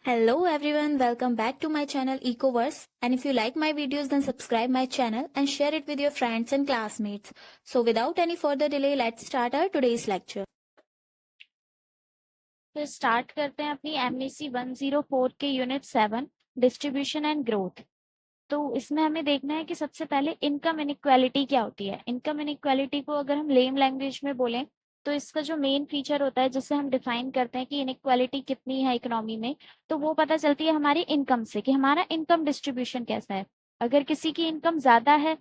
Hello everyone, welcome back to my channel Ecoverse. And if you like my videos, then subscribe my channel and share it with your friends and classmates. So without any further delay, let's start our today's lecture. तो start करते हैं अपनी MSc 104 के unit 7 distribution and growth. तो इसमें हमें देखना है कि सबसे पहले इनकम इनइक्वालिटी क्या होती है। इनकम इनइक्वालिटी को अगर हम लेम लैंग्वेज में बोलें तो इसका जो मेन फीचर होता है जिससे हम डिफाइन करते हैं कि इनइक्वालिटी कितनी है इकोनॉमी में, तो वो पता चलती है हमारी इनकम से कि हमारा इनकम डिस्ट्रीब्यूशन कैसा है। अगर किसी की इनकम ज्यादा है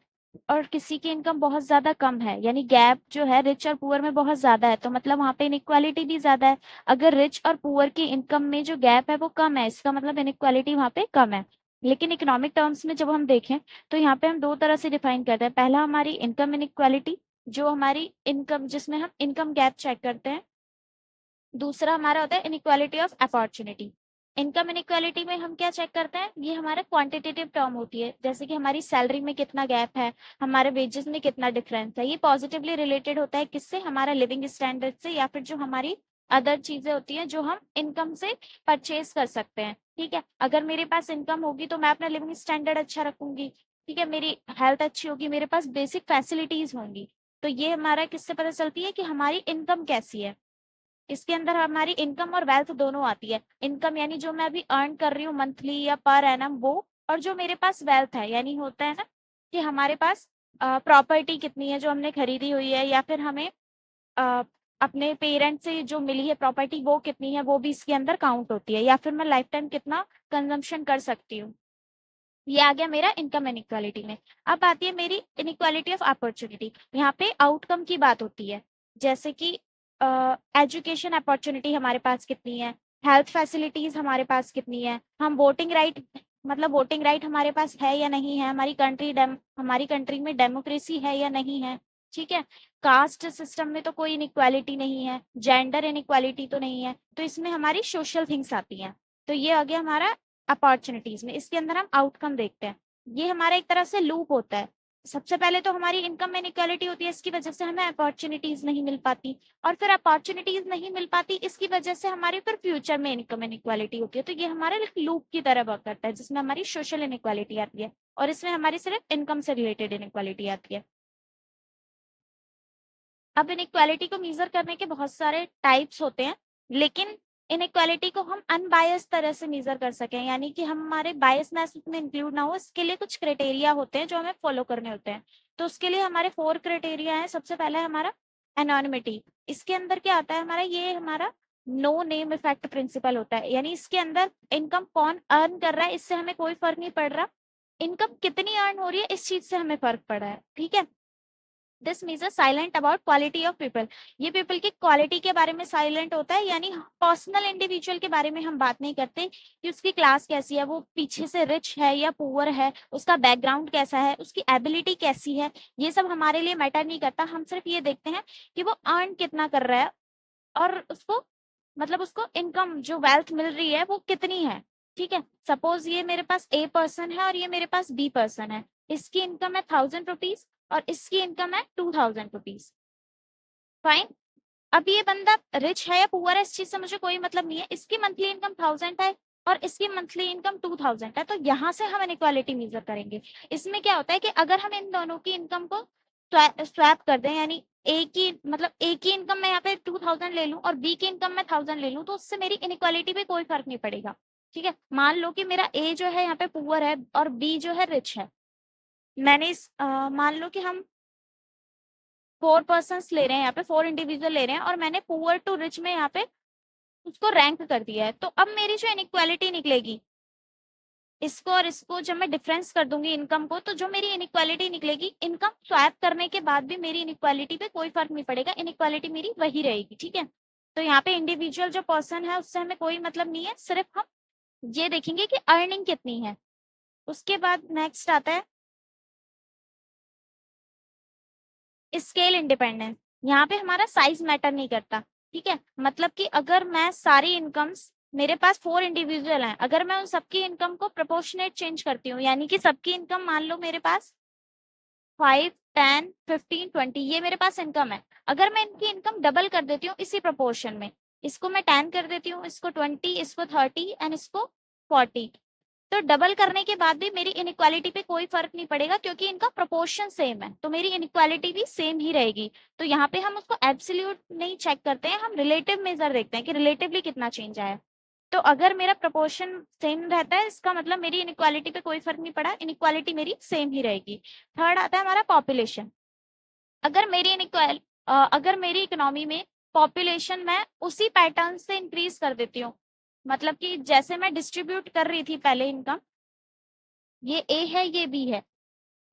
और किसी की इनकम बहुत ज्यादा कम है, यानी गैप जो है रिच और पुअर में बहुत ज्यादा है, तो मतलब वहां पे इनइक्वालिटी भी ज्यादा है। अगर रिच और पुअर की इनकम में जो गैप है वो कम है, इसका मतलब इनइक्वालिटी वहां पे कम है। लेकिन इकोनॉमिक टर्म्स में जब हम देखें तो यहाँ पे हम दो तरह से डिफाइन करते हैं। पहला हमारी इनकम इनइक्वालिटी, जो हमारी इनकम जिसमें हम इनकम गैप चेक करते हैं। दूसरा हमारा होता है inequality of opportunity. Income inequality में हम क्या चेक करते हैं, ये हमारा क्वांटिटेटिव टर्म होती है, जैसे कि हमारी सैलरी में कितना गैप है, हमारे वेजेस में कितना डिफरेंस है। ये पॉजिटिवली रिलेटेड होता है किससे, हमारा लिविंग स्टैंडर्ड से, या फिर जो हमारी अदर चीजें होती हैं जो हम इनकम से परचेज कर सकते हैं। ठीक है, अगर मेरे पास इनकम होगी तो मैं अपना लिविंग स्टैंडर्ड अच्छा रखूंगी। ठीक है, मेरी हेल्थ अच्छी होगी, मेरे पास बेसिक फैसिलिटीज होंगी। तो ये हमारा किससे पता चलती है कि हमारी इनकम कैसी है। इसके अंदर हमारी इनकम और वेल्थ दोनों आती है। इनकम यानी जो मैं अभी अर्न कर रही हूँ मंथली या पर एनम वो, और जो मेरे पास वेल्थ है यानी होता है ना कि हमारे पास प्रॉपर्टी कितनी है जो हमने खरीदी हुई है, या फिर हमें अ, अपने पेरेंट से जो मिली है प्रॉपर्टी वो कितनी है, वो भी इसके अंदर काउंट होती है। या फिर मैं लाइफ टाइम कितना कंजम्पशन कर सकती हूँ। ये आ गया मेरा इनकम इनइक्वालिटी में। अब आती है मेरी इनइक्वालिटी ऑफ अपॉर्चुनिटी। यहाँ पे आउटकम की बात होती है, जैसे कि एजुकेशन अपॉर्चुनिटी हमारे पास कितनी है, हेल्थ फैसिलिटीज हमारे पास कितनी है, हम वोटिंग राइट, मतलब वोटिंग राइट हमारे पास है या नहीं है, हमारी कंट्री में डेमोक्रेसी है या नहीं है। ठीक है, कास्ट सिस्टम में तो कोई इनइक्वालिटी नहीं है, जेंडर इनइक्वालिटी तो नहीं है, तो इसमें हमारी सोशल थिंग्स आती हैं। तो ये आ गया हमारा अपॉर्चुनिटीज में। इसके अंदर हम आउटकम देखते हैं। ये हमारा एक तरह से लूप होता है। सबसे पहले तो हमारी इनकम में इनइक्वालिटी होती है, इसकी वजह से हमें अपॉर्चुनिटीज नहीं मिल पाती, और फिर अपॉर्चुनिटीज नहीं मिल पाती इसकी वजह से हमारे फिर फ्यूचर में इनकम इनइक्वालिटी होती है। तो ये हमारे लूप की तरह वर्क करता है, जिसमें हमारी सोशल इनइक्वालिटी आती है और इसमें हमारी सिर्फ इनकम से रिलेटेड इनइक्वालिटी आती है। अब इनइक्वालिटी को मेजर करने के बहुत सारे टाइप्स होते हैं, लेकिन इनइक्वालिटी को हम अनबायस तरह से मेजर कर सकें, यानी कि हम हमारे बायसनेस में इंक्लूड ना हो, इसके लिए कुछ क्राइटेरिया होते हैं जो हमें फॉलो करने होते हैं। तो उसके लिए हमारे 4 क्राइटेरिया हैं। सबसे पहला है हमारा एनोनिमिटी। इसके अंदर क्या आता है हमारा, ये हमारा नो नेम इफेक्ट प्रिंसिपल होता है, यानी इसके अंदर इनकम कौन अर्न कर रहा है इससे हमें कोई फर्क नहीं पड़ रहा, इनकम कितनी अर्न हो रही है इस चीज से हमें फर्क पड़ रहा है। ठीक है, this means silent about quality of people. ये पीपल की क्वालिटी के बारे में साइलेंट होता है, यानी पर्सनल इंडिविजुअल के बारे में हम बात नहीं करते कि उसकी क्लास कैसी है, वो पीछे से रिच है या पुअर है, उसका बैकग्राउंड कैसा है, उसकी एबिलिटी कैसी है, ये सब हमारे लिए मैटर नहीं करता। हम सिर्फ ये देखते हैं कि वो अर्न कितना कर रहा है और उसको, मतलब उसको इनकम जो वेल्थ मिल रही है वो कितनी है। ठीक है, सपोज ये मेरे पास ए पर्सन है और ये मेरे पास बी पर्सन है। इसकी इनकम है 1000 रुपीज और इसकी इनकम है 2000 रुपीज। फाइन। अब ये बंदा रिच है या पुअर है इस चीज से मुझे कोई मतलब नहीं है, इसकी मंथली इनकम 1000 है और इसकी मंथली इनकम 2000 है, तो यहाँ से हम इनइक्वालिटी मेजर करेंगे। इसमें क्या होता है कि अगर हम इन दोनों की इनकम को स्वैप कर दें, यानी ए की इनकम मैं यहाँ पे 2000 ले लूं और बी की इनकम मैं 1000 ले लूं, तो उससे मेरी इनइक्वालिटी पे कोई फर्क नहीं पड़ेगा। ठीक है, मान लो कि मेरा ए जो है यहाँ पे पुअर है और बी जो है रिच है। मान लो कि हम 4 पर्सन्स ले रहे हैं, यहाँ पे 4 इंडिविजुअल ले रहे हैं और मैंने पुअर टू रिच में यहाँ पे उसको रैंक कर दिया है। तो अब मेरी जो इनइक्वालिटी निकलेगी, इसको और इसको जब मैं डिफरेंस कर दूंगी इनकम को, तो जो मेरी इनइक्वालिटी निकलेगी, इनकम स्वैप करने के बाद भी मेरी इनइक्वालिटी पे कोई फर्क नहीं पड़ेगा, इनइक्वालिटी मेरी वही रहेगी। ठीक है, तो यहाँ पे इंडिविजुअल जो पर्सन है उससे हमें कोई मतलब नहीं है, सिर्फ हम ये देखेंगे कि अर्निंग कितनी है। उसके बाद नेक्स्ट आता है स्केल इंडिपेंडेंस। यहाँ पे हमारा साइज मैटर नहीं करता। ठीक है, मतलब कि अगर मैं सारी इनकम्स, मेरे पास 4 इंडिविजुअल हैं, अगर मैं उन सबकी इनकम को प्रोपोर्शनेट चेंज करती हूँ, यानी कि सबकी इनकम मान लो मेरे पास 5, 10, 15, 20 ये मेरे पास इनकम है, अगर मैं इनकी इनकम डबल कर देती हूँ इसी प्रोपोर्शन में, इसको मैं 10 कर देती हूँ, इसको 20, इसको 30 एंड इसको 40। तो डबल करने के बाद भी मेरी इनइक्वालिटी पे कोई फर्क नहीं पड़ेगा क्योंकि इनका प्रोपोर्शन सेम है, तो मेरी इनइक्वालिटी भी सेम ही रहेगी। तो यहाँ पे हम उसको एब्सोल्यूट नहीं चेक करते हैं, हम रिलेटिव मेजर देखते हैं कि रिलेटिवली कितना चेंज आया। तो अगर मेरा प्रोपोर्शन सेम रहता है, इसका मतलब मेरी इनइक्वालिटी पे कोई फर्क नहीं पड़ा, इनइक्वालिटी मेरी सेम ही रहेगी। थर्ड आता है हमारा पॉपुलेशन। अगर मेरी इकोनॉमी में पॉपुलेशन मैं उसी पैटर्न से इंक्रीज कर देती हूँ, मतलब कि जैसे मैं डिस्ट्रीब्यूट कर रही थी पहले इनकम, ये ए है ये बी है,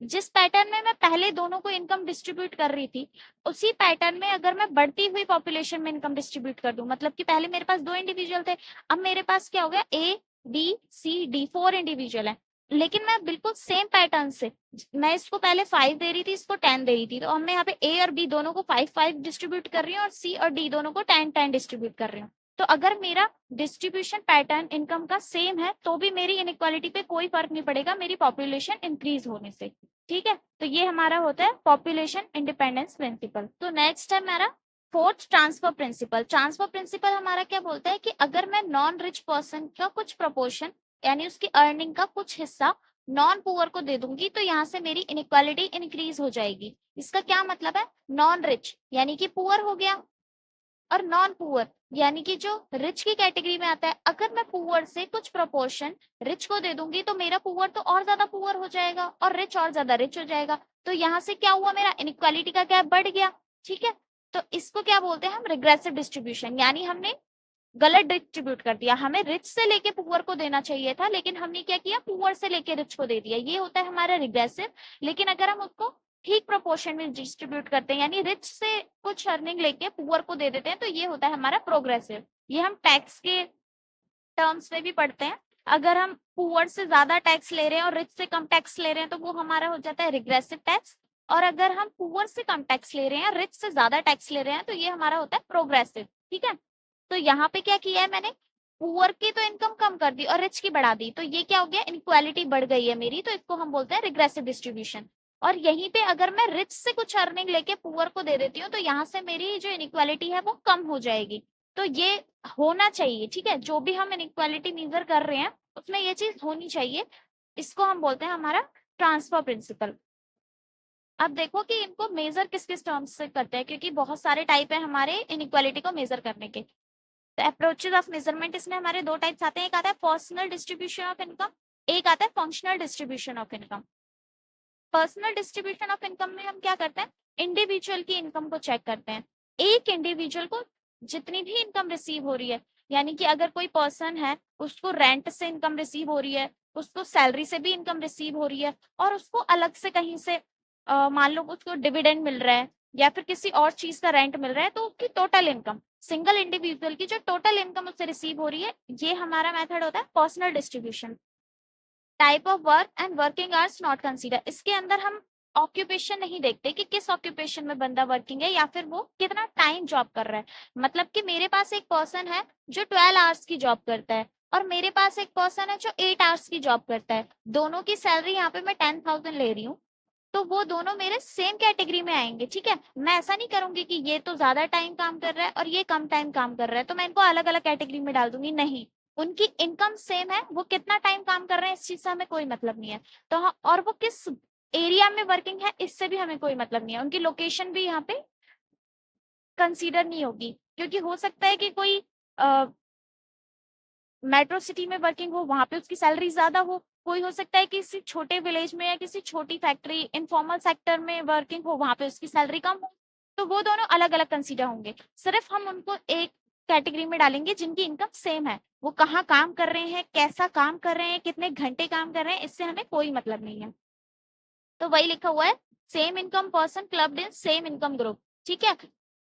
जिस पैटर्न में मैं पहले दोनों को इनकम डिस्ट्रीब्यूट कर रही थी, उसी पैटर्न में अगर मैं बढ़ती हुई पॉपुलेशन में इनकम डिस्ट्रीब्यूट कर दूं, मतलब कि पहले मेरे पास 2 इंडिविजुअल थे, अब मेरे पास क्या हो गया, A B C D 4 individual है, लेकिन मैं बिल्कुल सेम पैटर्न से, मैं इसको पहले 5 दे रही थी, इसको 10 दे रही थी, तो अब मैं यहाँ पे ए और बी दोनों को 5-5 डिस्ट्रीब्यूट कर रही हूँ और सी और डी दोनों को 10-10 डिस्ट्रीब्यूट कर रही हूँ। तो अगर मेरा डिस्ट्रीब्यूशन पैटर्न इनकम का सेम है तो भी मेरी इनइक्वालिटी पे कोई फर्क नहीं पड़ेगा मेरी पॉपुलेशन इंक्रीज होने से। ठीक है, तो ये हमारा होता है पॉपुलेशन इंडिपेंडेंस प्रिंसिपल। तो नेक्स्ट है हमारा fourth transfer principle. Transfer principle हमारा क्या बोलता है कि अगर मैं नॉन रिच पर्सन का कुछ प्रोपोर्शन यानी उसकी अर्निंग का कुछ हिस्सा नॉन पुअर को दे दूंगी तो यहाँ से मेरी इनइक्वालिटी इंक्रीज हो जाएगी। इसका क्या मतलब है, नॉन रिच यानी कि पुअर हो गया और नॉन पुअर यानी कि जो रिच की कैटेगरी में आता है, अगर मैं पुअर से कुछ प्रोपोर्शन रिच को दे दूंगी तो मेरा पुअर तो और ज्यादा पुअर हो जाएगा और रिच और ज्यादा रिच हो जाएगा। तो यहाँ से क्या हुआ, मेरा इनइक्वालिटी का गैप बढ़ गया। ठीक है, तो इसको क्या बोलते हैं हम, रिग्रेसिव डिस्ट्रीब्यूशन, यानी हमने गलत डिस्ट्रीब्यूट कर दिया। हमें रिच से लेके पुअर को देना चाहिए था, लेकिन हमने क्या किया, पुअर से लेके रिच को दे दिया। ये होता है हमारा रिग्रेसिव। लेकिन अगर हम उसको ठीक प्रोपोर्शन में डिस्ट्रीब्यूट करते हैं, यानी रिच से कुछ अर्निंग लेके पुअर को दे देते हैं, तो ये होता है हमारा प्रोग्रेसिव। ये हम टैक्स के टर्म्स में भी पढ़ते हैं। अगर हम पुअर से ज्यादा टैक्स ले रहे हैं और रिच से कम टैक्स ले रहे हैं तो वो हमारा हो जाता है रिग्रेसिव टैक्स, और अगर हम पुअर से कम टैक्स ले रहे हैं, रिच से ज्यादा टैक्स ले रहे हैं, तो ये हमारा होता है प्रोग्रेसिव। ठीक है, तो यहाँ पे क्या किया है मैंने, पुअर की तो इनकम कम कर दी और रिच की बढ़ा दी, तो ये क्या हो गया, इनक्वालिटी बढ़ गई है मेरी, तो इसको हम बोलते हैं रिग्रेसिव डिस्ट्रीब्यूशन। और यहीं पे अगर मैं रिच से कुछ अर्निंग लेके पुअर को दे देती हूँ तो यहाँ से मेरी जो इनक्वालिटी है वो कम हो जाएगी। तो ये होना चाहिए। ठीक है, जो भी हम इनक्वालिटी मेजर कर रहे हैं उसमें ये चीज होनी चाहिए। इसको हम बोलते हैं हमारा ट्रांसफर प्रिंसिपल। अब देखो कि इनको मेजर किस किस टर्म्स से करते हैं, क्योंकि बहुत सारे टाइप है हमारे इनइक्वालिटी को मेजर करने के। तो अप्रोचेस ऑफ मेजरमेंट, इसमें हमारे 2 टाइप्स आते हैं, एक आता है पर्सनल डिस्ट्रीब्यूशन ऑफ इनकम, एक आता है functional distribution of income. Personal distribution of income में हम क्या करते हैं, इंडिविजुअल की इनकम को चेक करते हैं। एक इंडिविजुअल को जितनी भी इनकम रिसीव हो रही है, यानी कि अगर कोई पर्सन है उसको रेंट से इनकम रिसीव हो रही है, उसको सैलरी से भी इनकम रिसीव हो रही है, और उसको अलग से कहीं से मान लो उसको डिविडेंड मिल रहा है या फिर किसी और चीज का रेंट मिल रहा है, तो उसकी टोटल इनकम, सिंगल इंडिविजुअल की जो टोटल इनकम उससे रिसीव हो रही है, ये हमारा मेथड होता है personal distribution. Type of work and working hours not consider, इसके अंदर हम ऑक्यूपेशन नहीं देखते कि किस ऑक्यूपेशन में बंदा वर्किंग है या फिर वो कितना टाइम जॉब कर रहा है। मतलब कि मेरे पास एक पर्सन है जो 12 आवर्स की जॉब करता है और मेरे पास एक पर्सन है जो 8 आवर्स की जॉब करता है, दोनों की सैलरी यहाँ पे मैं 10,000 ले रही हूँ, तो वो दोनों मेरे सेम कैटेगरी में आएंगे। ठीक है, मैं ऐसा नहीं करूंगी कि ये तो ज्यादा टाइम काम कर रहा है और ये कम टाइम काम कर रहा है तो मैं इनको अलग अलग कैटेगरी में डाल दूंगी, नहीं, उनकी इनकम सेम है, वो कितना टाइम काम कर रहे हैं इस चीज से हमें कोई मतलब नहीं है। तो हाँ, और वो किस एरिया में वर्किंग है इससे भी हमें कोई मतलब नहीं है, उनकी लोकेशन भी यहाँ पे कंसीडर नहीं होगी, क्योंकि हो सकता है कि कोई मेट्रो सिटी में वर्किंग हो, वहां पे उसकी सैलरी ज्यादा हो, कोई हो सकता है कि किसी छोटे विलेज में या किसी छोटी फैक्ट्री इनफॉर्मल सेक्टर में वर्किंग हो, वहां पे उसकी सैलरी कम हो, तो वो दोनों अलग अलग कंसीडर होंगे। सिर्फ हम उनको एक कैटेगरी में डालेंगे जिनकी इनकम सेम है, वो कहाँ काम कर रहे हैं, कैसा काम कर रहे हैं, कितने घंटे काम कर रहे हैं, इससे हमें कोई मतलब नहीं है। तो वही लिखा हुआ है, same income person clubbed in same income group. ठीक है,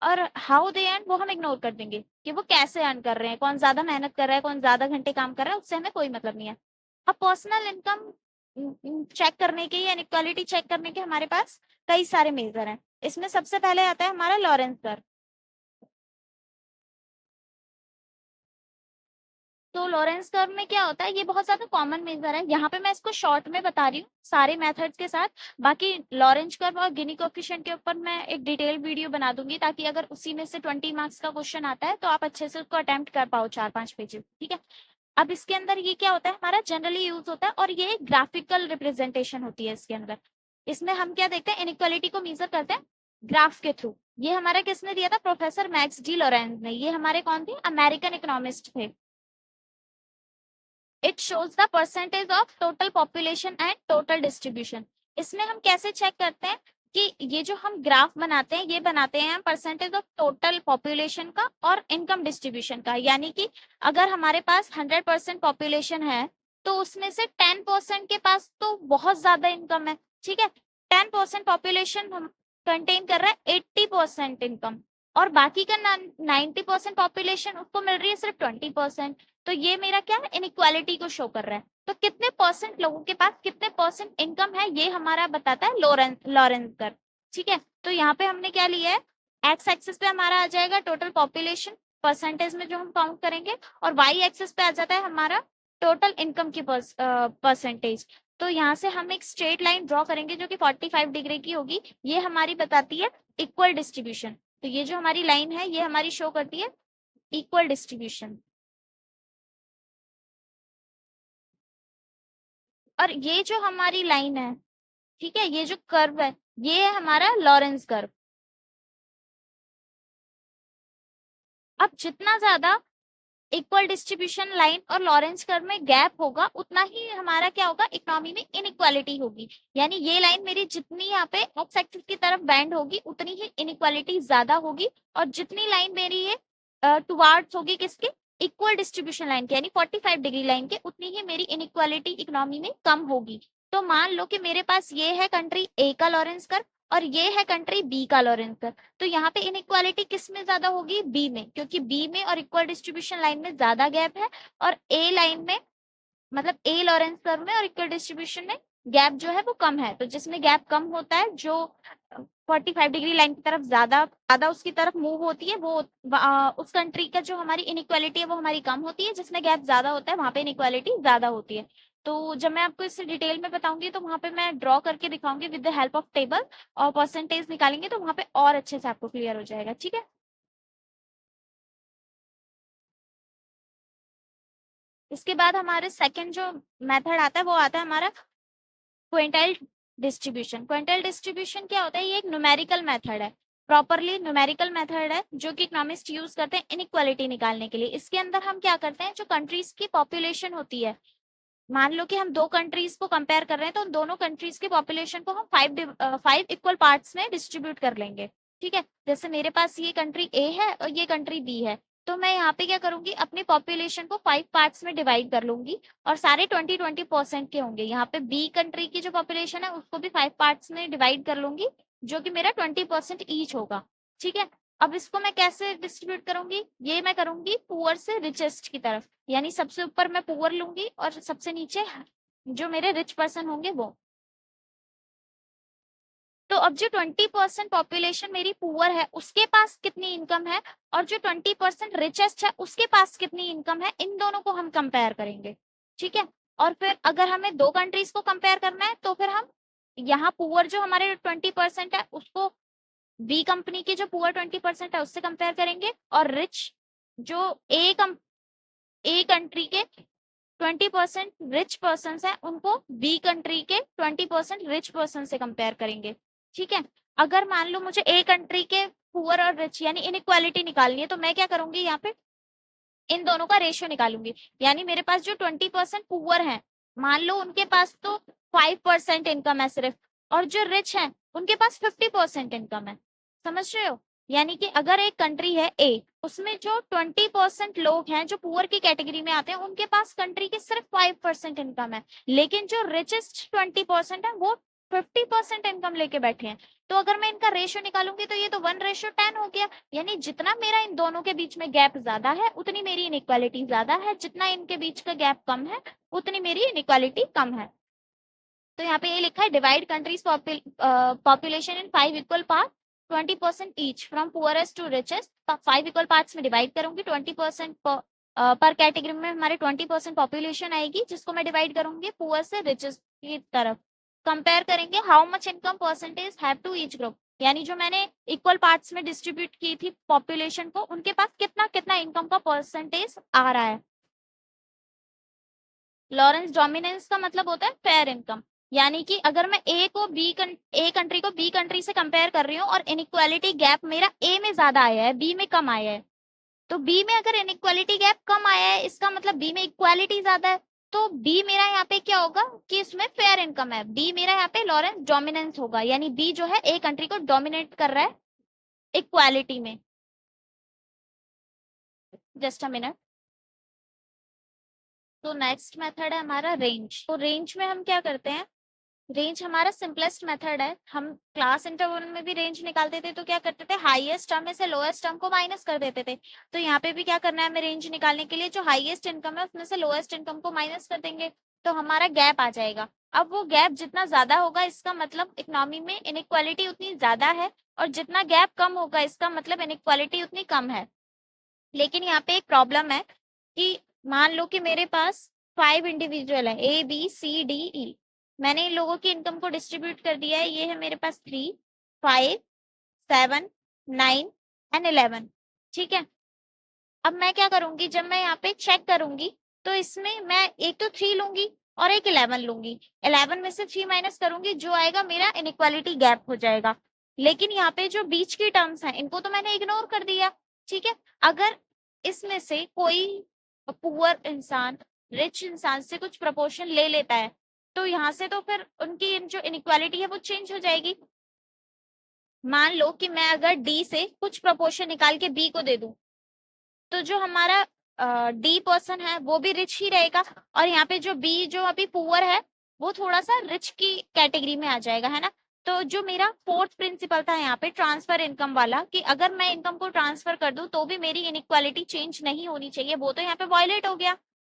और हाउ दे अर्न वो हम इग्नोर कर देंगे कि वो कैसे अर्न कर रहे हैं, कौन ज्यादा मेहनत कर रहा है, कौन ज्यादा घंटे काम कर रहा है, उससे हमें कोई मतलब नहीं है। अब पर्सनल इनकम चेक करने के या इनइक्वालिटी चेक करने के हमारे पास कई सारे मेजर हैं। इसमें सबसे पहले आता है हमारा लॉरेंस कर्व। तो लॉरेंस कर्व में क्या होता है, ये बहुत ज्यादा कॉमन मेजर है। यहाँ पे मैं इसको शॉर्ट में बता रही हूँ सारे मेथड्स के साथ। बाकी लॉरेंस कर्व और गिनी कोएफिशिएंट के ऊपर मैं एक डिटेल वीडियो बना दूंगी, ताकि अगर उसी में से 20 मार्क्स का क्वेश्चन आता है तो आप अच्छे से उसको अटेम्प्ट कर पाओ 4-5 पेज। ठीक है। अब इसके अंदर ये क्या होता है, हमारा जनरली यूज होता है, और ये एक ग्राफिकल रिप्रेजेंटेशन होती है इसके अंदर। इसमें हम क्या देखते हैं, इनइक्वालिटी को मेजर करते हैं ग्राफ के थ्रू। ये हमारा किसने दिया था, प्रोफेसर मैक्स डी लॉरेंस ने। ये हमारे कौन थे, अमेरिकन इकोनॉमिस्ट थे। It shows the percentage of total population and total distribution. इसमें हम कैसे चेक करते हैं कि ये जो हम ग्राफ बनाते हैं, ये बनाते हैं परसेंटेज ऑफ टोटल पॉपुलेशन का और इनकम डिस्ट्रीब्यूशन का। यानी कि अगर हमारे पास 100% पॉपुलेशन है तो उसमें से 10% के पास तो बहुत ज्यादा इनकम है। ठीक है। 10% पॉपुलेशन कंटेन कर रहा है 80% इनकम, और बाकी का 90% पॉपुलेशन उसको मिल रही है सिर्फ 20%। तो ये मेरा क्या है, इनइक्वालिटी को शो कर रहा है। तो कितने परसेंट लोगों के पास कितने परसेंट इनकम है, ये हमारा बताता है लॉरेंस कर्व। ठीक है। तो यहाँ पे हमने क्या लिया है, एक्स एक्सिस पे हमारा आ जाएगा टोटल पॉपुलेशन परसेंटेज में जो हम काउंट करेंगे, और वाई एक्सिस पे आ जाता है हमारा टोटल इनकम की परसेंटेज। तो यहाँ से हम एक स्ट्रेट लाइन ड्रॉ करेंगे जो कि 45 डिग्री की होगी। ये हमारी बताती है इक्वल डिस्ट्रीब्यूशन। तो ये जो हमारी लाइन है ये हमारी शो करती है इक्वल डिस्ट्रीब्यूशन। और ये जो हमारी लाइन है, ठीक है, ये जो कर्व है ये है हमारा लॉरेंस कर्व। अब जितना ज्यादा इक्वल डिस्ट्रीब्यूशन लाइन और लॉरेंस कर्व में गैप होगा, उतना ही हमारा क्या होगा, इकोनॉमी में इनइक्वालिटी होगी। यानी ये लाइन मेरी जितनी यहाँ पे एक्स एक्सिस की तरफ बैंड होगी, उतनी ही इनइक्वालिटी ज्यादा होगी। और जितनी लाइन मेरी ये टुवार्ड्स होगी किसके, इक्वल डिस्ट्रीब्यूशन लाइन के, यानी 45 डिग्री लाइन के, उतनी ही मेरी इनइक्वालिटी इकोनॉमी में कम होगी। तो मान लो कि मेरे पास ये है कंट्री ए का लॉरेंस कर्व और ये है कंट्री बी का लॉरेंस कर्व। तो यहाँ पे इनइक्वालिटी किस में ज्यादा होगी, बी में, क्योंकि बी में और इक्वल डिस्ट्रीब्यूशन लाइन में ज्यादा गैप है, और ए लाइन में, मतलब ए लॉरेंस कर्व में और इक्वल डिस्ट्रीब्यूशन में गैप जो है वो कम है। तो जिसमें गैप कम होता है, जो 45 डिग्री लाइन की तरफ ज्यादा ज्यादा उसकी तरफ मूव होती है, वो उस कंट्री का जो हमारी इनइक्वालिटी है वो हमारी कम होती है। जिसमें गैप ज्यादा होता है वहां पे इनइक्वालिटी ज्यादा होती है। तो जब मैं आपको इससे डिटेल में बताऊंगी तो वहां पे मैं ड्रॉ करके दिखाऊंगी with the help of table, और परसेंटेज निकालेंगे तो वहां पे और अच्छे से आपको क्लियर हो जाएगा। ठीक है। इसके बाद हमारे सेकंड जो मेथड आता है वो आता है हमारा क्विंटाइल डिस्ट्रीब्यूशन। क्विंटाइल डिस्ट्रीब्यूशन क्या होता है, ये एक न्यूमेरिकल मेथड है, प्रॉपरली न्यूमेरिकल मेथड है जो कि इकोनॉमिस्ट यूज करते हैं इनइक्वालिटी निकालने के लिए। इसके अंदर हम क्या करते हैं, जो कंट्रीज की पॉपुलेशन होती है, मान लो कि हम दो कंट्रीज को कंपेयर कर रहे हैं, तो उन दोनों कंट्रीज की पॉपुलेशन को हम 5 इक्वल पार्ट्स में डिस्ट्रीब्यूट कर लेंगे। ठीक है। जैसे मेरे पास ये कंट्री ए है और ये कंट्री बी है, तो मैं यहाँ पे क्या करूंगी, अपनी पॉपुलेशन को 5 पार्ट्स में डिवाइड कर लूंगी, और सारे 20-20% के होंगे। यहाँ पे बी कंट्री की जो पॉपुलेशन है उसको भी 5 पार्ट्स में डिवाइड कर लूंगी, जो कि मेरा 20% ईच होगा। ठीक है। अब इसको मैं कैसे डिस्ट्रीब्यूट करूंगी, ये मैं करूंगी पुअर से रिचेस्ट की तरफ, यानी सबसे ऊपर मैं पुअर लूंगी और सबसे नीचे जो मेरे रिच पर्सन होंगे वो। तो अब जो 20% पॉपुलेशन मेरी पुअर है उसके पास कितनी इनकम है, और जो 20% रिचेस्ट है उसके पास कितनी इनकम है, इन दोनों को हम कंपेयर करेंगे। ठीक है। और फिर अगर हमें दो कंट्रीज को कंपेयर करना है तो फिर हम यहाँ पुअर जो हमारे 20% है उसको बी कंपनी की जो पुअर 20% है उससे कंपेयर करेंगे, और रिच जो ए कंट्री के 20% रिच पर्सन है उनको बी कंट्री के 20% रिच पर्सन से कंपेयर करेंगे। ठीक है। अगर मान लो मुझे ए कंट्री के पुअर और रिच यानी इनइक्वालिटी निकालनी है, तो मैं क्या करूंगी, यहाँ पे इन दोनों का रेशियो निकालूंगी। यानी मेरे पास जो 20% पुअर है, मान लो उनके पास तो 5% इनकम है सिर्फ, और जो रिच है उनके पास 50% इनकम है। समझ रहे हो। यानी कि अगर एक कंट्री है ए, उसमें जो 20% लोग हैं जो पुअर की कैटेगरी में आते हैं, उनके पास कंट्री की सिर्फ 5% इनकम है, लेकिन जो रिचेस्ट 20% है वो 50% इनकम लेके बैठे हैं। तो अगर मैं इनका रेशियो निकालूंगी तो ये तो 1:10 हो गया। यानी जितना मेरा इन दोनों के बीच में गैप ज्यादा है उतनी मेरी इनइक्वालिटी ज्यादा है, जितना इनके बीच का गैप कम है उतनी मेरी इनइक्वालिटी कम है। तो यहाँ पे ये लिखा है, divide countries population in 5 equal part 20% each from poorest to richest. 5 equal parts में डिवाइड करूंगी, 20% पर कैटेगरी में हमारे 20% पॉपुलेशन आएगी, जिसको मैं डिवाइड करूंगी पुअर से रिचेस्ट की तरफ। कंपेयर करेंगे how much income percentage have to each group, यानी जो मैंने इक्वल पार्ट्स में डिस्ट्रीब्यूट की थी पॉपुलेशन को, उनके पास कितना कितना इनकम का परसेंटेज आ रहा है। लॉरेंस डोमिनेंस का मतलब होता है फेयर इनकम, यानी कि अगर मैं ए कंट्री को बी कंट्री से कंपेयर कर रही हूँ और इनइक्वालिटी गैप मेरा ए में ज्यादा आया है, बी में कम आया है, तो बी में अगर इनइक्वालिटी गैप कम आया है, इसका मतलब बी में इक्वालिटी ज्यादा है, तो बी मेरा यहाँ पे क्या होगा कि इसमें फेयर इनकम है, बी मेरा यहाँ पे लॉरेंस डोमिनेंस होगा, यानी बी जो है ए कंट्री को डोमिनेट कर रहा है इक्वालिटी में। Just a minute. तो नेक्स्ट मेथड है हमारा रेंज। तो रेंज में हम क्या करते हैं, रेंज हमारा सिंपलेस्ट मेथड है। हम क्लास इंटरवल में भी रेंज निकालते थे, तो क्या करते थे, हाईएस्ट टर्म में से लोएस्ट टर्म को माइनस कर देते थे। तो यहाँ पे भी क्या करना है हमें, रेंज निकालने के लिए जो हाईएस्ट इनकम है उसमें से लोएस्ट इनकम को माइनस कर देंगे, तो हमारा गैप आ जाएगा। अब वो गैप जितना ज्यादा होगा, इसका मतलब इकोनॉमी में इनइक्वालिटी उतनी ज्यादा है, और जितना गैप कम होगा, इसका मतलब इनइक्वालिटी उतनी कम है। लेकिन यहाँ पे एक प्रॉब्लम है कि मान लो कि मेरे पास 5 इंडिविजुअल है, ABCDE, मैंने इन लोगों की इनकम को डिस्ट्रीब्यूट कर दिया है। ये है मेरे पास 3, 5, 7, 9 एंड 11। ठीक है, अब मैं क्या करूंगी, जब मैं यहाँ पे चेक करूंगी तो इसमें मैं एक तो 3 लूंगी और एक 11 लूंगी, 11 में से 3 माइनस करूंगी, जो आएगा मेरा इनइक्वालिटी गैप हो जाएगा। लेकिन यहाँ पे जो बीच की टर्म्स हैं, इनको तो मैंने इग्नोर कर दिया। ठीक है, अगर इसमें से कोई पुअर इंसान रिच इंसान से कुछ प्रपोर्शन ले लेता है, तो यहाँ से तो फिर उनकी जो इनइक्वालिटी है वो चेंज हो जाएगी। मान लो कि मैं अगर डी से कुछ प्रपोर्शन निकाल के बी को दे दूं, तो जो हमारा डी पर्सन है वो भी रिच ही रहेगा, और यहाँ पे जो बी जो अभी पुअर है वो थोड़ा सा रिच की कैटेगरी में आ जाएगा, है ना। तो जो मेरा फोर्थ प्रिंसिपल था यहाँ पे ट्रांसफर इनकम वाला, कि अगर मैं इनकम को ट्रांसफर कर दूं तो भी मेरी इनइक्वालिटी चेंज नहीं होनी चाहिए, वो तो यहाँ पे वायलेट हो गया।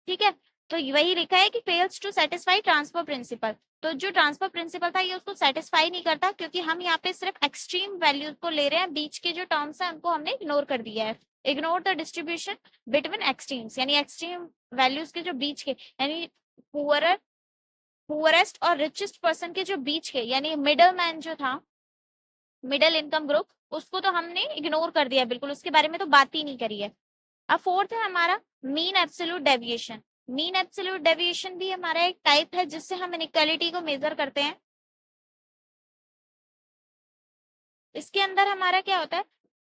ठीक है, तो वही लिखा है कि fails to satisfy transfer principle. तो जो ट्रांसफर प्रिंसिपल था ये उसको सेटिस्फाई नहीं करता, क्योंकि हम यहाँ पे सिर्फ एक्सट्रीम वैल्यूज को ले रहे हैं, बीच के जो टर्म्स है उनको हमने इग्नोर कर दिया है। Ignore the distribution between extremes, यानी एक्सट्रीम वैल्यूज के जो बीच के, यानी पुअरेस्ट और रिचेस्ट पर्सन के जो बीच के, यानी मिडल मैन जो था, मिडल इनकम ग्रुप, उसको तो हमने इग्नोर कर दिया बिल्कुल, उसके बारे में तो बात ही नहीं करी है। अब फोर्थ है हमारा mean absolute deviation. Mean absolute deviation भी हमारा एक टाइप है जिससे हम इनइक्वालिटी को मेजर करते हैं। इसके अंदर हमारा क्या होता है,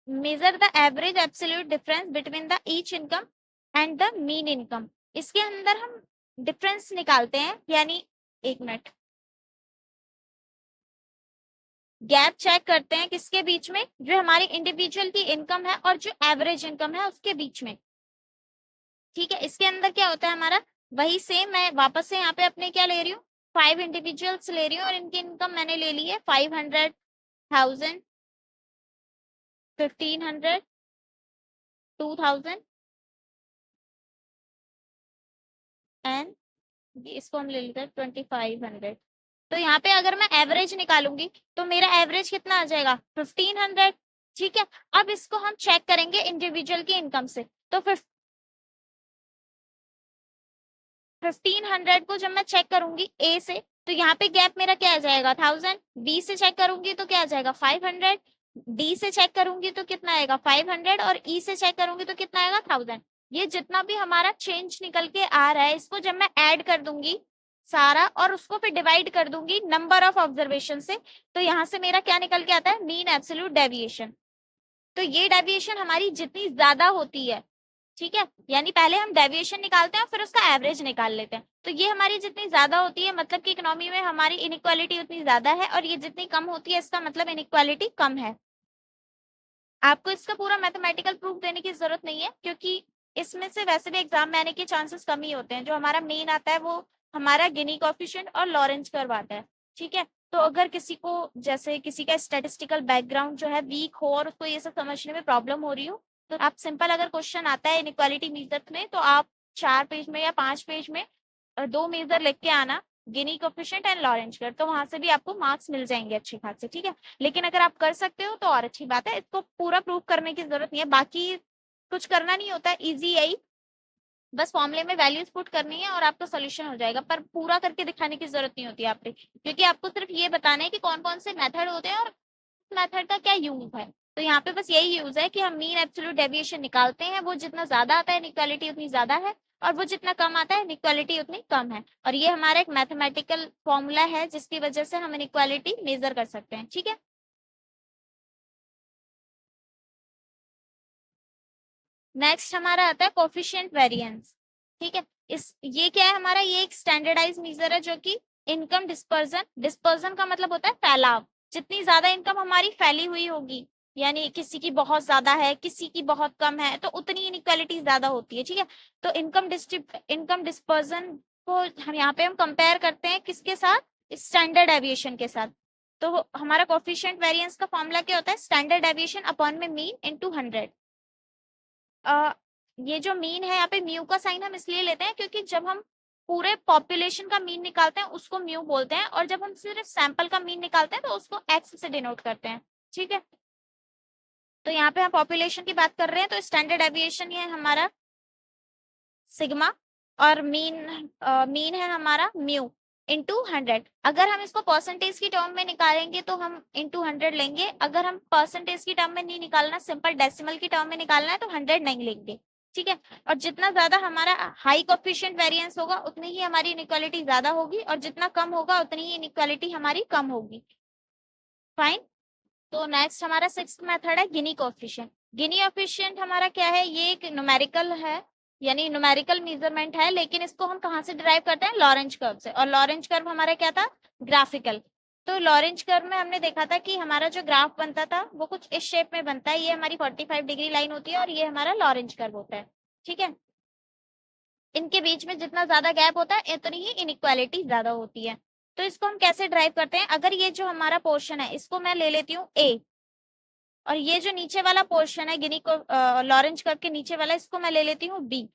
measure the average absolute difference between the each income and the mean income. इसके अंदर हम डिफरेंस निकालते हैं, यानी एक मिनट, गैप चेक करते हैं किसके बीच में, जो हमारी इंडिविजुअल की इनकम है और जो एवरेज इनकम है उसके बीच में। ठीक है, इसके अंदर क्या होता है हमारा, वही सेम, मैं वापस से यहाँ पे अपने क्या ले रही हूँ, 5 इंडिविजुअल्स ले रही हूँ और इनकी इनकम मैंने ले ली है 500, 1000, 1500, 2000 एंड इसको हम ले लेते हैं 2500। तो यहाँ पे अगर मैं एवरेज निकालूंगी तो मेरा एवरेज कितना आ जाएगा, 1500। ठीक है, अब इसको हम चेक करेंगे इंडिविजुअल की इनकम से, तो 1500 को जब मैं चेक करूंगी ए से, तो यहाँ पे गैप मेरा क्या आ जाएगा, 1000। बी से चेक करूंगी तो क्या आ जाएगा, 500। डी से चेक करूंगी तो कितना आएगा, 500, और ई से चेक करूंगी तो कितना आएगा, 1000। ये जितना भी हमारा चेंज निकल के आ रहा है, इसको जब मैं ऐड कर दूंगी सारा, और उसको फिर डिवाइड कर दूंगी नंबर ऑफ ऑब्जर्वेशन से, तो यहाँ से मेरा क्या निकल के आता है, मीन एब्सोल्यूट डेविएशन। तो ये डेविएशन हमारी जितनी ज्यादा होती है, ठीक है, यानी पहले हम डेविएशन निकालते हैं फिर उसका एवरेज निकाल लेते हैं, तो ये हमारी जितनी ज्यादा होती है मतलब कि इकोनॉमी में हमारी इनइक्वालिटी उतनी ज्यादा है, और ये जितनी कम होती है इसका मतलब इनइक्वालिटी कम है। आपको इसका पूरा मैथमेटिकल प्रूफ देने की जरूरत नहीं है, क्योंकि इसमें से वैसे भी एग्जाम में आने के चांसेस कम ही होते हैं। जो हमारा मेन आता है वो हमारा गिनी कोएफिशिएंट और लॉरेंज कर्व आता है। ठीक है, तो अगर किसी को, जैसे किसी का स्टैटिस्टिकल बैकग्राउंड जो है वीक हो और उसको ये सब समझने में प्रॉब्लम हो रही हो, तो आप सिंपल, अगर क्वेश्चन आता है इनइक्वालिटी मेथड में, तो आप 4 पेज में या 5 पेज में 2 मेजर लिख के आना, गिनी कोएफिशिएंट एंड लॉरेंज कर्व, तो वहां से भी आपको मार्क्स मिल जाएंगे अच्छे खासे। ठीक है, लेकिन अगर आप कर सकते हो तो और अच्छी बात है, इसको पूरा प्रूफ करने की जरूरत नहीं है, बाकी कुछ करना नहीं होता, इजी है। बस फॉर्मूले में वैल्यूज पुट करनी है और आपका सोल्यूशन हो जाएगा, पर पूरा करके दिखाने की जरूरत नहीं होती है आपने, क्योंकि आपको सिर्फ ये बताना है कि कौन कौन से मेथड होते हैं और मेथड का क्या यूज है। तो यहाँ पे बस यही यूज है कि हम मीन एब्सोल्यूट डेविएशन निकालते हैं, वो जितना ज्यादा आता है इनइक्वालिटी उतनी ज्यादा है, और वो जितना कम आता है इनइक्वालिटी उतनी कम है। और ये हमारा एक मैथमेटिकल फॉर्मूला है जिसकी वजह से हम इनइक्वालिटी मेजर कर सकते हैं। ठीक है, नेक्स्ट हमारा आता है कोफिशिएंट वेरिएंस। ठीक है, इस ये क्या है हमारा, ये एक स्टैंडर्डाइज मेजर है जो कि इनकम डिस्पर्जन, डिस्पर्जन का मतलब होता है फैलाव, जितनी ज्यादा इनकम हमारी फैली हुई होगी, यानी किसी की बहुत ज्यादा है किसी की बहुत कम है, तो उतनी इनइक्वालिटी ज्यादा होती है। ठीक है, तो इनकम डिस्पर्जन को हम यहाँ पे हम कंपेयर करते हैं किसके साथ, स्टैंडर्ड डेविएशन के साथ। तो हमारा कोफिशिएंट वेरिएंस का फॉर्मूला क्या होता है, स्टैंडर्ड डेविएशन अपॉन में मीन इनटू 100। ये जो मीन है यहाँ पे म्यू का साइन हम इसलिए लेते हैं क्योंकि जब हम पूरे पॉपुलेशन का मीन निकालते हैं उसको म्यू बोलते हैं, और जब हम सिर्फ सैंपल का मीन निकालते हैं तो उसको एक्स से डिनोट करते हैं। ठीक है, तो यहाँ पे हम पॉपुलेशन की बात कर रहे हैं, तो स्टैंडर्ड डेविएशन ये है हमारा सिग्मा, और मीन है हमारा म्यू इंटू 100। अगर हम इसको परसेंटेज की टर्म में निकालेंगे तो हम इंटू 100 लेंगे, अगर हम परसेंटेज की टर्म में नहीं निकालना, सिंपल डेसिमल की टर्म में निकालना है तो 100 नहीं लेंगे। ठीक है, और जितना ज्यादा हमारा हाई कोफिशिएंट वेरिएंस होगा उतनी ही हमारी इनइक्वालिटी ज्यादा होगी, और जितना कम होगा उतनी ही इनइक्वालिटी हमारी कम होगी। फाइन, तो नेक्स्ट हमारा सिक्स्थ मेथड है गिनी कोफिशिएंट। गिनी कोफिशिएंट हमारा क्या है, ये एक न्यूमेरिकल है, यानी न्यूमेरिकल मेजरमेंट है, लेकिन इसको हम कहाँ से डिराइव करते हैं, लॉरेंज कर्व से। और लॉरेंज कर्व हमारा क्या था, ग्राफिकल। तो लॉरेंज कर्व में हमने देखा था कि हमारा जो ग्राफ बनता था वो कुछ इस शेप में बनता है, ये हमारी 45 डिग्री लाइन होती है और ये हमारा लॉरेंज कर्व होता है। ठीक है, इनके बीच में जितना ज्यादा गैप होता है उतनी ही इनइक्वालिटी ज्यादा होती है। तो इसको हम कैसे ड्राइव करते हैं, अगर ये जो हमारा पोर्शन है इसको मैं ले लेती हूँ ए, और ये जो नीचे वाला पोर्शन है गिनी को लॉरेंज कर्व के नीचे वाला, इसको मैं ले लेती हूँ बी।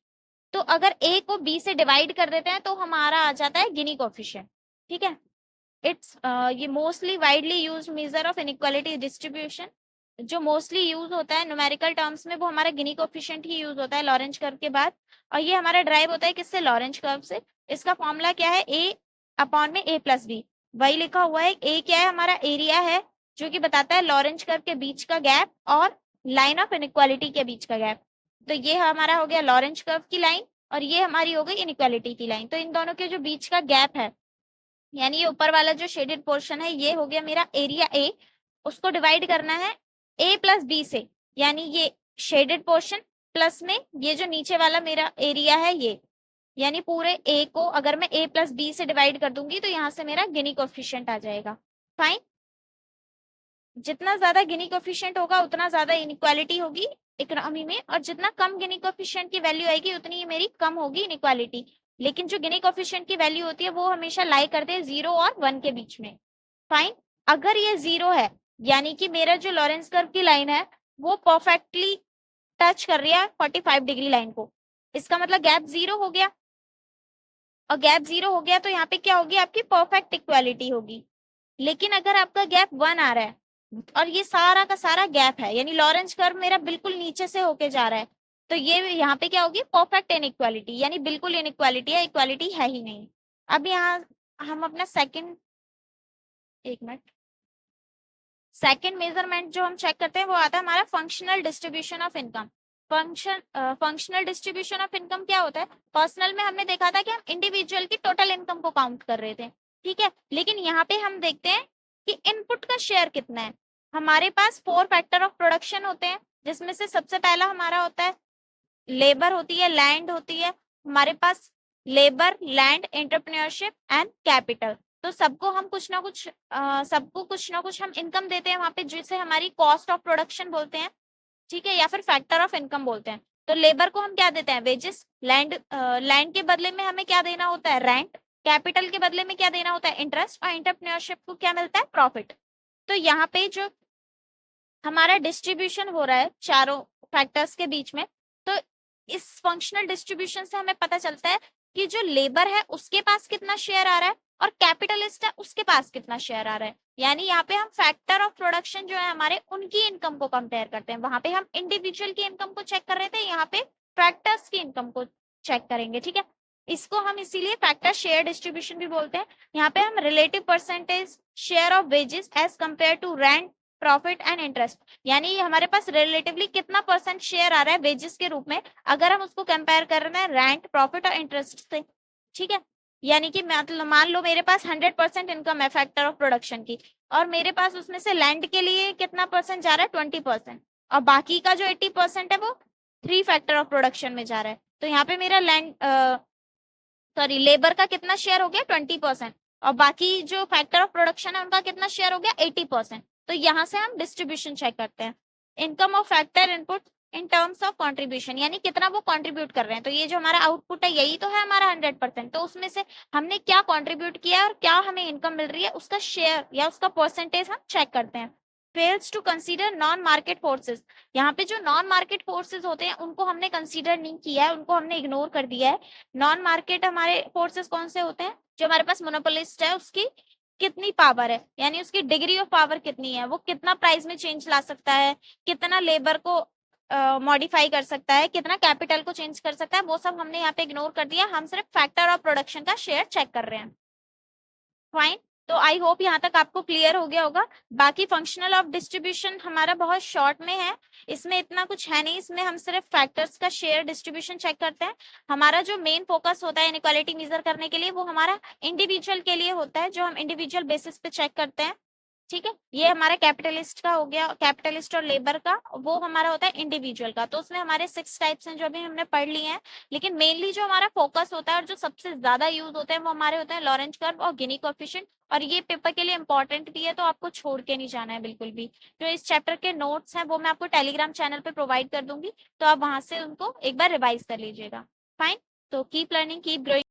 तो अगर ए को बी से डिवाइड कर देते हैं तो हमारा आ जाता है गिनी कोफिशिएंट। ठीक है, इट्स ये mostly widely used measure of inequality distribution. जो मोस्टली यूज होता है न्यूमेरिकल टर्म्स में वो हमारा गिनी कोफिशिएंट ही यूज होता है लॉरेंज कर्व के बाद, और ये हमारा ड्राइव होता है किससे, लॉरेंज कर्व से। इसका फॉर्मूला क्या है, ए अपॉन में ए प्लस बी, वही लिखा हुआ है। ए क्या है, हमारा एरिया है जो कि बताता है लॉरेंज कर्व के बीच का गैप और लाइन ऑफ इनइक्वालिटी के बीच का गैप। तो ये हमारा हो गया लॉरेंज कर्व की लाइन, और ये हमारी हो गई इनइक्वालिटी की लाइन। तो इन दोनों के जो बीच का गैप है, यानी ये ऊपर वाला जो शेडेड पोर्शन है ये हो गया मेरा एरिया ए, उसको डिवाइड करना है ए प्लस बी से, यानी ये शेडेड पोर्शन प्लस में ये जो नीचे वाला मेरा एरिया है ये, यानी पूरे ए को अगर मैं ए प्लस बी से डिवाइड कर दूंगी तो यहाँ से मेरा गिनी कोफिशिएंट आ जाएगा। फाइन, जितना ज्यादा गिनी कोफिशिएंट होगा उतना ज्यादा इनइक्वालिटी होगी इकोनॉमी में, और जितना कम गिनी कोफिशिएंट की वैल्यू आएगी उतनी ही मेरी कम होगी इनइक्वालिटी। लेकिन जो गिनी कोफिशिएंट की वैल्यू होती है वो हमेशा लाई करते हैं 0 और 1 के बीच में। फाइन, अगर ये 0 है यानी कि मेरा जो लॉरेंस कर्व की लाइन है वो परफेक्टली टच कर रही है 45 डिग्री लाइन को, इसका मतलब गैप 0 हो गया, और गैप 0 हो गया तो यहाँ पे क्या होगी, आपकी परफेक्ट इक्वालिटी होगी। लेकिन अगर आपका गैप 1 आ रहा है और ये सारा का सारा गैप है, यानी लॉरेंज कर्व मेरा बिल्कुल नीचे से होके जा रहा है, तो ये यहाँ पे क्या होगी, परफेक्ट इनइक्वालिटी, यानी बिल्कुल इनइक्वालिटी है, इक्वालिटी है ही नहीं। अब यहाँ हम अपना सेकंड मेजरमेंट जो हम चेक करते हैं वो आता है हमारा functional distribution of income. Functional distribution of income क्या होता है, पर्सनल में हमने देखा था कि हम इंडिविजुअल की टोटल इनकम को काउंट कर रहे थे। ठीक है, लेकिन यहाँ पे हम देखते हैं कि इनपुट का शेयर कितना है। हमारे पास 4 फैक्टर ऑफ प्रोडक्शन होते हैं, जिसमें से सबसे पहला हमारा होता है लेबर होती है, लैंड होती है, हमारे पास labour, land, entrepreneurship and capital. तो सबको हम कुछ ना कुछ सबको कुछ ना कुछ हम इनकम देते हैं वहां पे, जिसे हमारी कॉस्ट ऑफ प्रोडक्शन बोलते हैं। ठीक है, या फिर फैक्टर ऑफ इनकम बोलते हैं। तो लेबर को हम क्या देते हैं, वेजेस। लैंड के बदले में हमें क्या देना होता है, रेंट। कैपिटल के बदले में क्या देना होता है, इंटरेस्ट। और एंटरप्रेन्योरशिप को क्या मिलता है, प्रॉफिट। तो यहाँ पे जो हमारा डिस्ट्रीब्यूशन हो रहा है चारों फैक्टर्स के बीच में, तो इस फंक्शनल डिस्ट्रीब्यूशन से हमें पता चलता है कि जो लेबर है उसके पास कितना शेयर आ रहा है और कैपिटलिस्ट है उसके पास कितना शेयर आ रहा है। यानी यहाँ पे हम फैक्टर ऑफ प्रोडक्शन जो है हमारे, उनकी इनकम को कंपेयर करते हैं। वहां पे हम इंडिविजुअल की इनकम को चेक कर रहे थे, यहाँ पे फैक्टर्स की इनकम को चेक करेंगे, ठीक है। इसको हम इसीलिए फैक्टर शेयर डिस्ट्रीब्यूशन भी बोलते हैं। यहाँ पे हम relative percentage share of wages as compared to rent, profit and interest, यानी हमारे पास रिलेटिवली कितना परसेंट शेयर आ रहा है वेजेस के रूप में, अगर हम उसको कंपेयर कर रहे हैं रेंट, प्रॉफिट और इंटरेस्ट से, ठीक है। यानी कि मतलब मान लो मेरे पास 100% इनकम है फैक्टर ऑफ प्रोडक्शन की, और मेरे पास उसमें से लैंड के लिए कितना परसेंट जा रहा है, 20%, और बाकी का जो 80% है वो 3 फैक्टर ऑफ प्रोडक्शन में जा रहा है। तो यहाँ पे मेरा लेबर का कितना शेयर हो गया, 20%, और बाकी जो फैक्टर ऑफ प्रोडक्शन है उनका कितना शेयर हो गया, 80%। तो यहाँ से हम डिस्ट्रीब्यूशन चेक करते हैं। Income of factor input in terms of contribution, यानी कितना वो कंट्रीब्यूट कर रहे हैं। तो ये जो हमारा आउटपुट है यही तो है हमारा 100%, तो उसमें से हमने क्या कंट्रीब्यूट किया है और क्या हमें इनकम मिल रही है, उसका शेयर या उसका परसेंटेज हम चेक करते हैं। Fails to consider non market forces, यहाँ पे जो नॉन मार्केट फोर्सेस होते हैं उनको हमने कंसीडर नहीं किया है, उनको हमने इग्नोर कर दिया है। नॉन मार्केट हमारे फोर्सेस कौन से होते हैं, जो हमारे पास मोनोपोलिस्ट है उसकी कितनी पावर है, यानी उसकी डिग्री ऑफ पावर कितनी है, वो कितना प्राइस में चेंज ला सकता है, कितना लेबर को मॉडिफाई कर सकता है, कितना कैपिटल को चेंज कर सकता है, वो सब हमने यहाँ पे इग्नोर कर दिया। हम सिर्फ फैक्टर ऑफ प्रोडक्शन का शेयर चेक कर रहे हैं। फाइन, तो आई होप यहाँ तक आपको क्लियर हो गया होगा। बाकी फंक्शनल ऑफ डिस्ट्रीब्यूशन हमारा बहुत शॉर्ट में है, इसमें इतना कुछ है नहीं, इसमें हम सिर्फ फैक्टर्स का शेयर डिस्ट्रीब्यूशन चेक करते हैं। हमारा जो मेन फोकस होता है इनइक्वालिटी मेजर करने के लिए वो हमारा इंडिविजुअल के लिए होता है, जो हम इंडिविजुअल बेसिस पे चेक करते हैं, ठीक है। ये हमारा कैपिटलिस्ट का हो गया, कैपिटलिस्ट और लेबर का, वो हमारा होता है इंडिविजुअल का। तो उसमें हमारे 6 टाइप्स हैं जो अभी हमने पढ़ लिए हैं, लेकिन मेनली जो हमारा फोकस होता है और जो सबसे ज्यादा यूज होते हैं वो हमारे होते हैं लॉरेंज कर्व और गिनी कोएफिशिएंट, और ये पेपर के लिए इंपॉर्टेंट भी है, तो आपको छोड़ के नहीं जाना है बिल्कुल भी। जो इस चैप्टर के नोट्स हैं वो मैं आपको टेलीग्राम चैनल पे प्रोवाइड कर दूंगी, तो आप वहां से उनको एक बार रिवाइज कर लीजिएगा। फाइन, तो कीप लर्निंग, कीप ग्रोइंग।